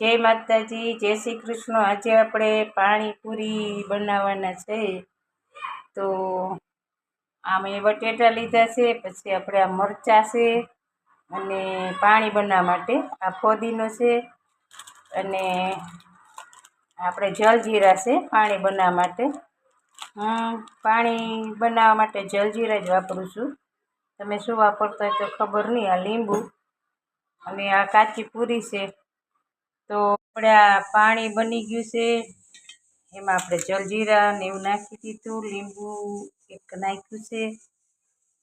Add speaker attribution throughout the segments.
Speaker 1: જય માતાજી, જય શ્રી કૃષ્ણ। આજે આપણે પાણીપુરી બનાવવાના છે। તો આ મેં બટેટા લીધા છે, પછી આપણે આ મરચાં છે અને પાણી બનાવવા માટે આ ફોદીનો છે અને આપણે જલજીરા છે પાણી બનાવવા માટે। હું પાણી બનાવવા માટે જલજીરા જ વાપરું છું, તમે શું વાપરતા હોય તો ખબર નહીં। આ લીંબુ અને આ કાચી પૂરી છે। તો આપણે આ પાણી બની ગયું છે, એમાં આપણે જલજીરા ને એવું નાખી દીધું, લીંબુ એક નાખ્યું છે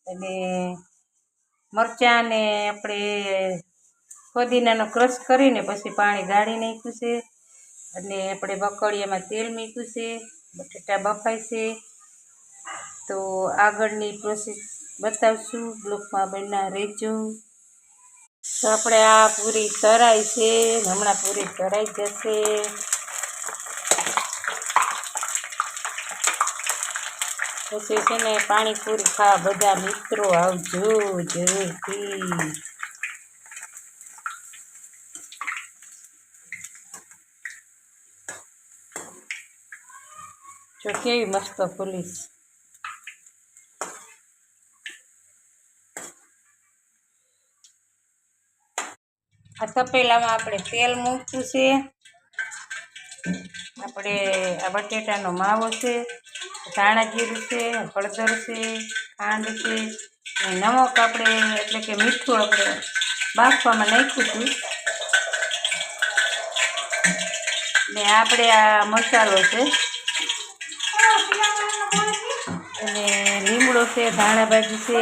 Speaker 1: અને મરચાં ને આપણે ફુદીનાનો ક્રશ કરીને પછી પાણી ગાળી નાખ્યું છે અને આપણે બકડિયામાં તેલ મૂક્યું છે, બટેટા બફાય છે। તો આગળની પ્રોસેસ બતાવશું, બ્લોગમાં બન્યા રહેજો। તો આપણે આ પૂરી તરાઈ છે, હમણાં પૂરી તરાઈ જશે। પછી છે ને પાણીપુરી ખાવા બધા મિત્રો આવજો જરૂરથી। જો કેવી મસ્ત ફૂલીશ। આ તપેલામાં આપણે તેલ મૂક્યું છે, આપણે આ બટેટાનો માવો છે, ધાણા જીરું છે, હળદર છે, ખાંડ છે અને નમક આપણે એટલે કે મીઠું આપણે બાફવામાં નાખ્યું હતું ને આપણે આ મસાલો છે અને લીમડો છે, ધાણા ભાજી છે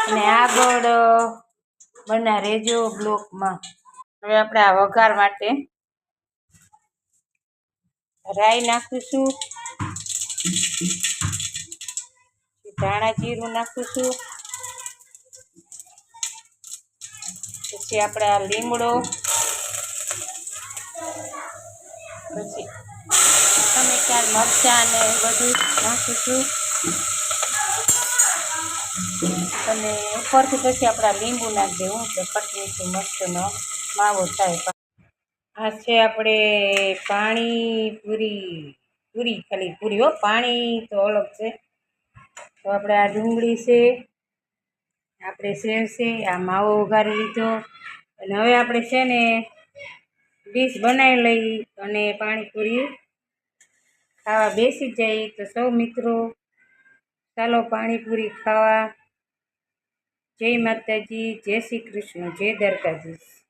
Speaker 1: અને આગળ બના રહેજો બ્લોકમાં। હવે આપણે આ વઘાર માટે રાઈ નાખીશું, ધાણા જીરું નાખીશું, પછી આપણે આ લીમડો, પછી ટમેટા મરચાં ને બધું નાખીશું અને ઉપરથી પછી આપણા લીંબુ નાખી દેવું તો ખટમીઠું મસ્તનો માવો થાય। આ છે આપણે પૂરી ખાલી પૂરી હો, પાણી તો અલગ છે। તો આપણે આ ડુંગળી છે, આપણે સેવ છે, આ માવો વઘારી લીધો અને હવે આપણે છે ને ડીશ બનાવી લઈ અને પાણીપુરી ખાવા બેસી જાય। તો સૌ મિત્રો ચાલો પાણીપુરી ખાવા। જય માતાજી, જય શ્રી કૃષ્ણ, જય દ્વારકાધીશ।